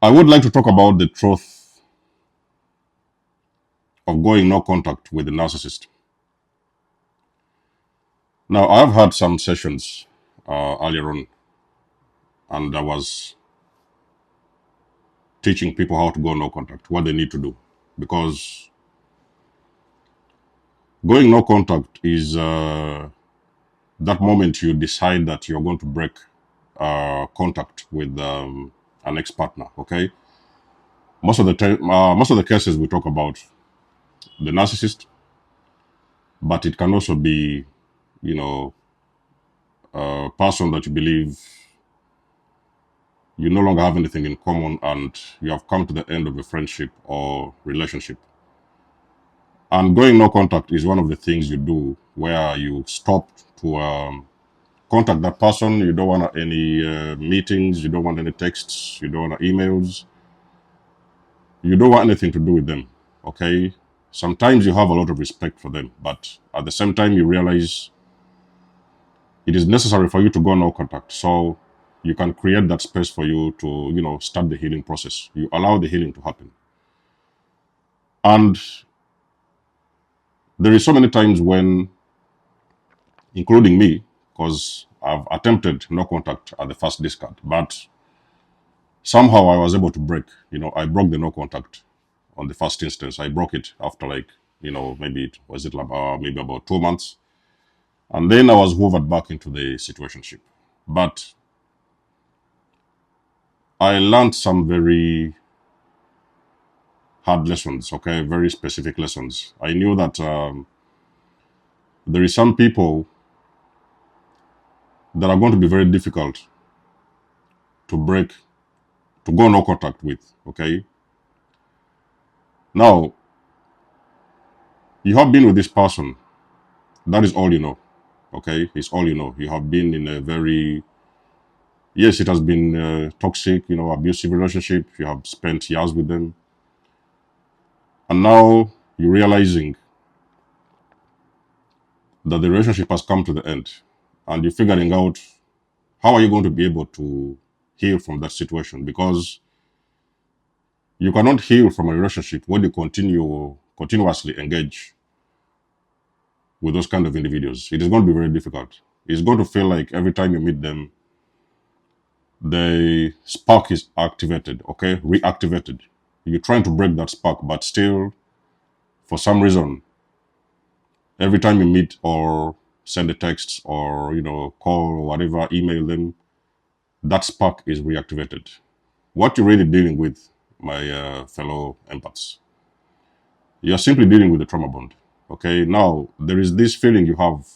I would like to talk about the truth of going no contact with the narcissist. Now, I've had some sessions earlier on, and I was teaching people how to go no contact, what they need to do. Because going no contact is that moment you decide that you're going to break contact with an ex-partner, okay? Most of the time, most of the cases we talk about the narcissist, but it can also be, you know, a person that you believe you no longer have anything in common and you have come to the end of a friendship or relationship. And going no contact is one of the things you do where you stop to contact that person. You don't want any meetings, you don't want any texts, you don't want emails, you don't want anything to do with them, okay? Sometimes you have a lot of respect for them, but at the same time you realize it is necessary for you to go no contact. So you can create that space for you to, start the healing process. You allow the healing to happen. And there is so many times when, including me, because I've attempted no contact at the first discard, but somehow I was able to break. I broke the no contact on the first instance. I broke it after maybe maybe about 2 months. And then I was hoovered back into the situationship. But I learned some very hard lessons, okay, very specific lessons. I knew that there is some people that are going to be very difficult to go no contact with, okay? Now, you have been with this person. That is all you know, okay? It's all you know. You have been in a very, yes, it has been toxic, abusive relationship. You have spent years with them. And now you're realizing that the relationship has come to the end. And you're figuring out how are you going to be able to heal from that situation, because you cannot heal from a relationship when you continuously engage with those kind of individuals. It is going to be very difficult. It's going to feel like every time you meet them, the spark is activated, okay, reactivated. You're trying to break that spark, but still, for some reason, every time you meet or send a text or call or whatever, email them, that spark is reactivated. What you're really dealing with, my fellow empaths, you're simply dealing with the trauma bond. Okay, now there is this feeling you have.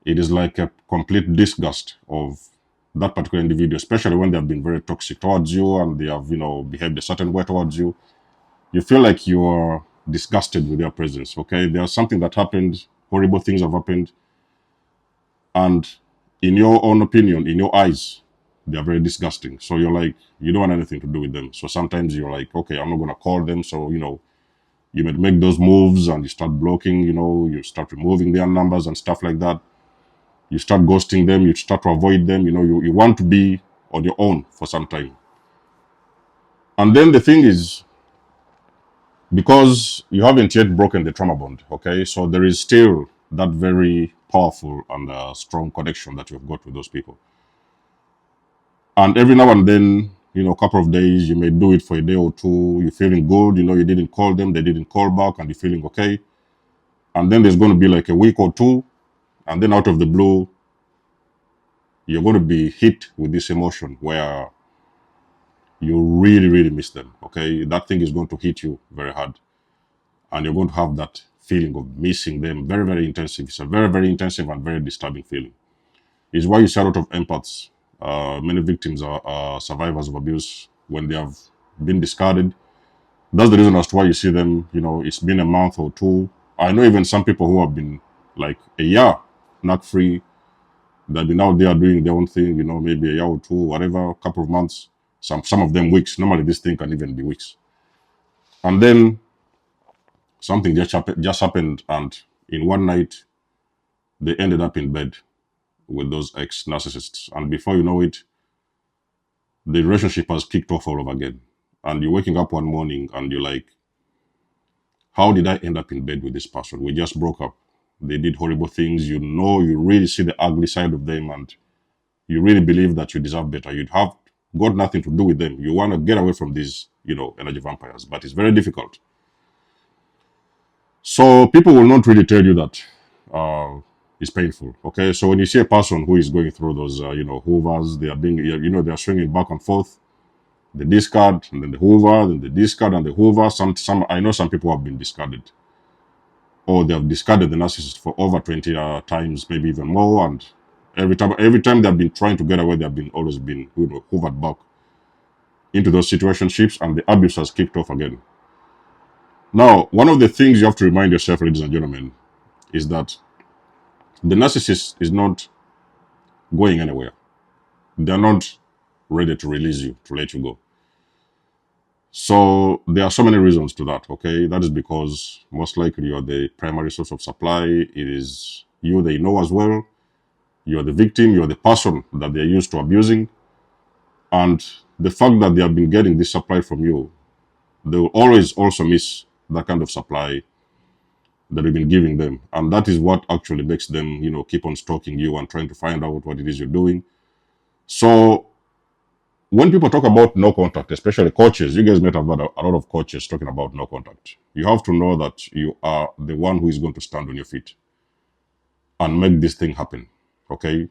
It is like a complete disgust of that particular individual, especially when they have been very toxic towards you and they have, behaved a certain way towards you. You feel like you are disgusted with their presence. Okay, there's something that happened, horrible things have happened, and in your own opinion, in your eyes, they are very disgusting. So you're like, you don't want anything to do with them. So sometimes you're like, okay, I'm not going to call them. So, you might make those moves and you start blocking, you start removing their numbers and stuff like that. You start ghosting them, you start to avoid them, you want to be on your own for some time. And then the thing is, because you haven't yet broken the trauma bond, okay, so there is still that very powerful and strong connection that you've got with those people. And every now and then, a couple of days, you may do it for a day or two, you're feeling good, you didn't call them, they didn't call back, and you're feeling okay. And then there's going to be like a week or two, and then out of the blue, you're going to be hit with this emotion where you really, really miss them, okay? That thing is going to hit you very hard. And you're going to have that feeling of missing them, very, very intensive. It's a very, very intensive and very disturbing feeling. It's why you see a lot of empaths. Many victims are survivors of abuse when they have been discarded. That's the reason as to why you see them, it's been a month or two. I know even some people who have been like a year not free, that now they are doing their own thing, maybe a year or two, whatever, a couple of months, some of them weeks. Normally this thing can even be weeks. And then something just happened, and in one night, they ended up in bed with those ex-narcissists. And before you know it, the relationship has kicked off all over again. And you're waking up one morning and you're like, how did I end up in bed with this person? We just broke up. They did horrible things. You know, you really see the ugly side of them and you really believe that you deserve better. You'd have got nothing to do with them. You want to get away from these, energy vampires, but it's very difficult. So people will not really tell you that it's painful. Okay, so when you see a person who is going through those, hoovers, they are being, they are swinging back and forth, the discard and then the hoover, then the discard and the hoover. Some I know some people have been discarded, or they have discarded the narcissist for over 20 times, maybe even more, and every time they've been trying to get away, they've been always been hoovered back into those situationships, and the abuse has kicked off again. Now, one of the things you have to remind yourself, ladies and gentlemen, is that the narcissist is not going anywhere. They're not ready to release you, to let you go. So there are so many reasons to that, okay? That is because most likely you're the primary source of supply. It is you they know as well. You're the victim. You're the person that they're used to abusing. And the fact that they have been getting this supply from you, they will always also miss that kind of supply that you've been giving them. And that is what actually makes them, keep on stalking you and trying to find out what it is you're doing. So when people talk about no contact, especially coaches, you guys might have had a lot of coaches talking about no contact. You have to know that you are the one who is going to stand on your feet and make this thing happen, okay?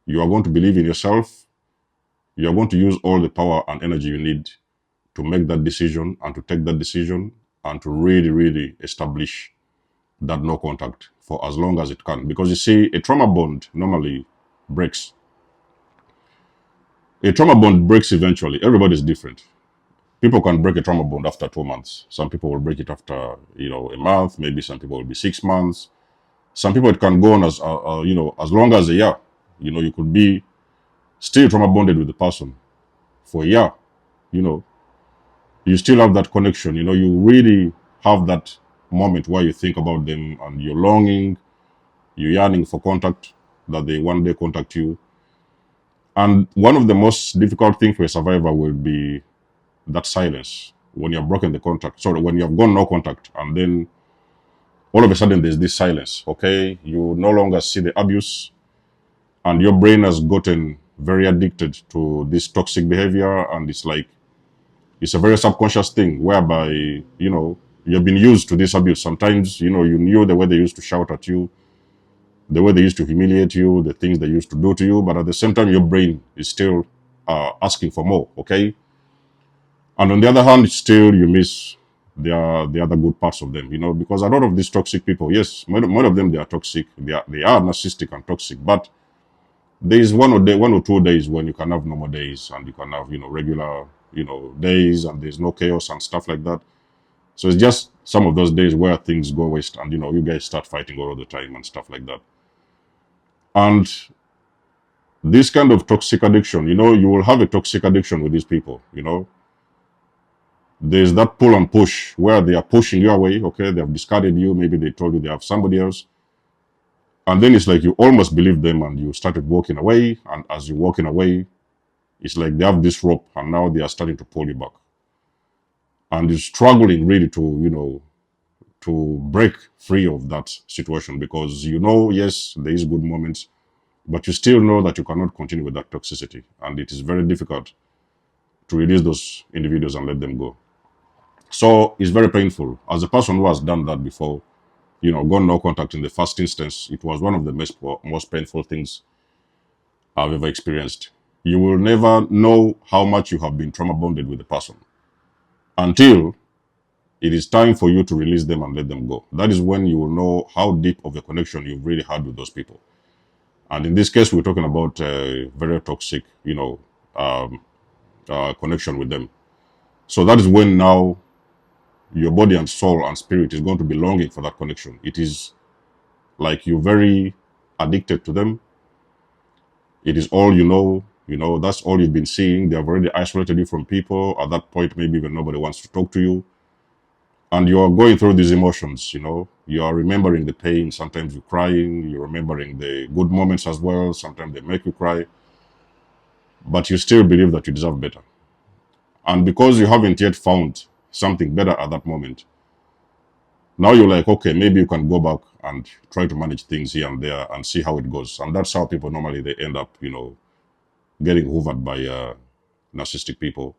You are going to believe in yourself. You are going to use all the power and energy you need to make that decision and to take that decision and to really, really establish that no contact for as long as it can. Because you see, a trauma bond normally breaks. A trauma bond breaks eventually. Everybody's different. People can break a trauma bond after 2 months. Some people will break it after, a month. Maybe some people will be 6 months. Some people, it can go on as, as long as a year. You could be still trauma bonded with the person for a year. You still have that connection. You really have that moment where you think about them and you're longing, you're yearning for contact, that they one day contact you. And one of the most difficult things for a survivor will be that silence when you've broken the contact. Sorry, when you've gone no contact, and then all of a sudden there's this silence. Okay, you no longer see the abuse, and your brain has gotten very addicted to this toxic behavior, and it's like it's a very subconscious thing whereby you've been used to this abuse. Sometimes you knew the way they used to shout at you, the way they used to humiliate you, the things they used to do to you, but at the same time, your brain is still asking for more, okay? And on the other hand, still you miss the other good parts of them, because a lot of these toxic people, yes, most of them, they are toxic, they are narcissistic and toxic, but there is 1 or 2 days when you can have normal days and you can have, regular, days, and there's no chaos and stuff like that. So it's just some of those days where things go waste and, you guys start fighting all the time and stuff like that. And this kind of toxic addiction, you will have a toxic addiction with these people, There's that pull and push where they are pushing you away, okay? They have discarded you. Maybe they told you they have somebody else. And then it's like you almost believe them and you started walking away. And as you're walking away, it's like they have this rope and now they are starting to pull you back. And you're struggling really to, to break free of that situation because yes, there is good moments, but you still know that you cannot continue with that toxicity. And it is very difficult to release those individuals and let them go. So it's very painful. As a person who has done that before, gone no contact in the first instance, it was one of the most painful things I've ever experienced. You will never know how much you have been trauma bonded with the person until it is time for you to release them and let them go. That is when you will know how deep of a connection you've really had with those people. And in this case, we're talking about a very toxic, connection with them. So that is when now your body and soul and spirit is going to be longing for that connection. It is like you're very addicted to them. It is all that's all you've been seeing. They have already isolated you from people. At that point, maybe even nobody wants to talk to you. And you're going through these emotions, You are remembering the pain. Sometimes you're crying. You're remembering the good moments as well. Sometimes they make you cry. but you still believe that you deserve better. And because you haven't yet found something better at that moment, now you're like, okay, maybe you can go back and try to manage things here and there and see how it goes. And that's how people normally they end up, getting hoovered by narcissistic people.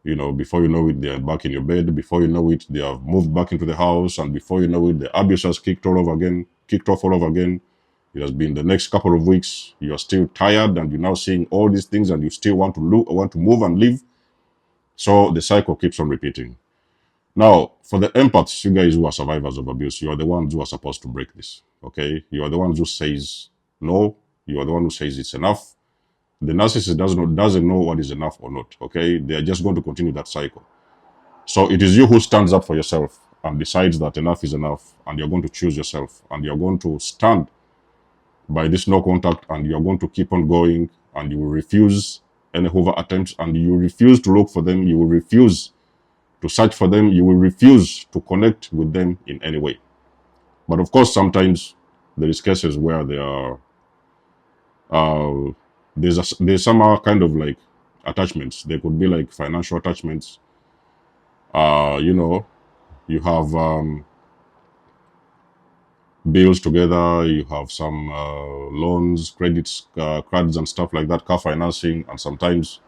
Before you know it, they're back in your bed. Before you know it, they have moved back into the house. And before you know it, the abuse has kicked off all over again. It has been the next couple of weeks. You're still tired and you're now seeing all these things and you still want to move and leave. So the cycle keeps on repeating. Now, for the empaths, you guys who are survivors of abuse, you are the ones who are supposed to break this. Okay? You are the ones who says no. You are the one who says it's enough. The narcissist doesn't know what is enough or not. Okay? They are just going to continue that cycle. So it is you who stands up for yourself and decides that enough is enough, and you're going to choose yourself, and you're going to stand by this no contact, and you're going to keep on going, and you will refuse any hoover attempts, and you refuse to look for them. You will refuse to search for them. You will refuse to connect with them in any way. But of course, sometimes there is cases where there are there's some kind of like attachments. They could be like financial attachments. You have bills together. You have some loans, credits, cards, and stuff like that. Car financing, and sometimes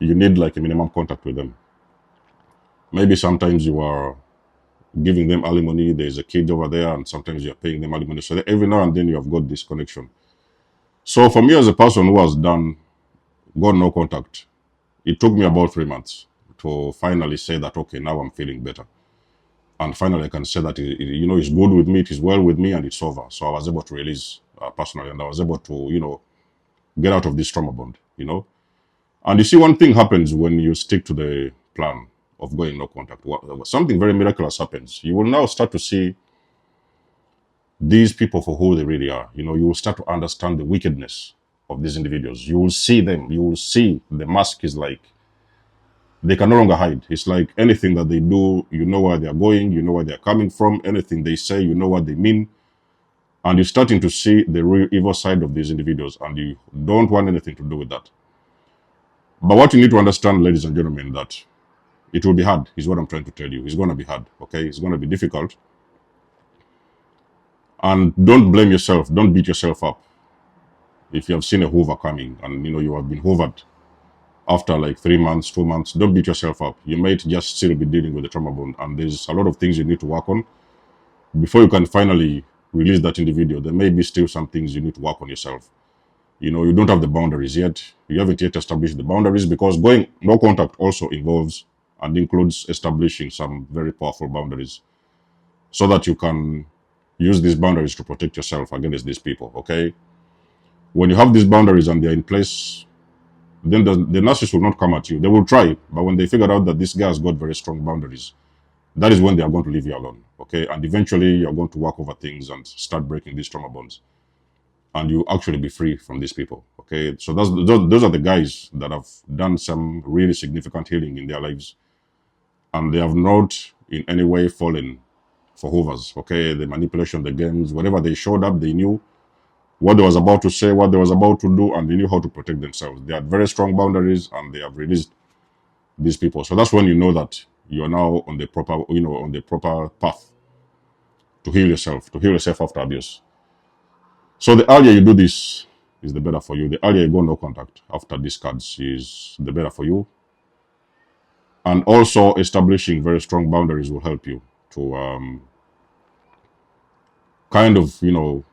you need like a minimum contact with them. Maybe sometimes you are giving them alimony. There's a kid over there, and sometimes you're paying them alimony. So every now and then you have got this connection. So for me as a person who has got no contact, it took me about 3 months to finally say that, okay, now I'm feeling better. And finally I can say that, it's good with me, it is well with me, and it's over. So I was able to release personally, and I was able to, get out of this trauma bond. And you see, one thing happens when you stick to the plan of going no contact. Something very miraculous happens. You will now start to see these people for who they really are. You will start to understand the wickedness of these individuals. You will see them. You will see the mask is like, they can no longer hide. It's like anything that they do, you know where they're going, you know where they're coming from. Anything they say, you know what they mean. And you're starting to see the real evil side of these individuals, and you don't want anything to do with that. But what you need to understand, ladies and gentlemen, that it will be hard, is what I'm trying to tell you. It's going to be hard, okay? It's going to be difficult. And don't blame yourself. Don't beat yourself up. If you have seen a hoover coming and, you have been hoovered after like 3 months, 2 months, don't beat yourself up. You might just still be dealing with the trauma bond. And there's a lot of things you need to work on before you can finally release that individual. There may be still some things you need to work on yourself. You don't have the boundaries yet. You haven't yet established the boundaries, because going no contact also involves and includes establishing some very powerful boundaries so that you can use these boundaries to protect yourself against these people, okay? When you have these boundaries and they're in place, then the narcissist will not come at you. They will try, but when they figure out that this guy has got very strong boundaries, that is when they are going to leave you alone, okay? And eventually you're going to work over things and start breaking these trauma bonds, and you actually be free from these people, okay? So those are the guys that have done some really significant healing in their lives, and they have not in any way fallen for hoovers, okay? The manipulation, the games, whatever they showed up, they knew what they was about to say, what they was about to do, and they knew how to protect themselves. They had very strong boundaries, and they have released these people. So that's when you know that you are now on the proper path to heal yourself after abuse. So the earlier you do this, is the better for you. The earlier you go no contact after these cards, is the better for you. And also establishing very strong boundaries will help you to kind of,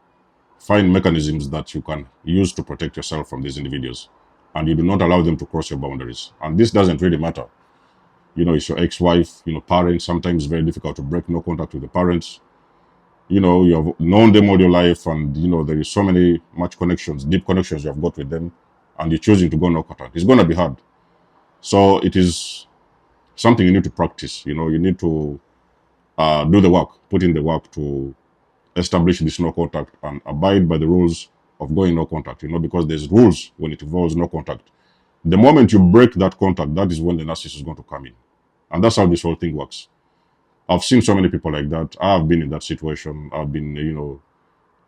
find mechanisms that you can use to protect yourself from these individuals, and you do not allow them to cross your boundaries. And this doesn't really matter. It's your ex-wife, parents. Sometimes it's very difficult to break no contact with the parents. You have known them all your life, and there is so much connections, deep connections you have got with them, and you're choosing to go no contact. It's going to be hard. So it is something you need to practice. You need to do the work, put in the work to establish this no contact and abide by the rules of going no contact, because there's rules when it involves no contact. The moment you break that contact, that is when the narcissist is going to come in. And that's how this whole thing works. I've seen so many people like that. I've been in that situation. I've been,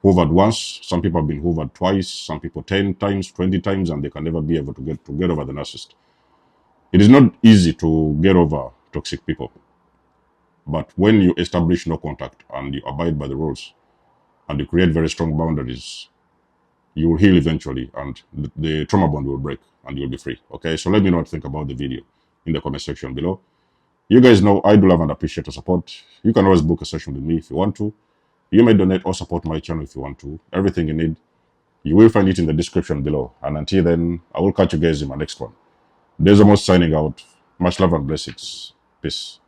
hoovered once, some people have been hoovered twice, some people 10 times, 20 times, and they can never be able to get over the narcissist. It is not easy to get over toxic people. But when you establish no contact and you abide by the rules and you create very strong boundaries, you will heal eventually and the trauma bond will break and you'll be free. Okay, so let me know what you think about the video in the comment section below. You guys know I do love and appreciate the support. You can always book a session with me if you want to. You may donate or support my channel if you want to. Everything you need, you will find it in the description below. And until then, I will catch you guys in my next one. There's almost signing out. Much love and blessings. Peace.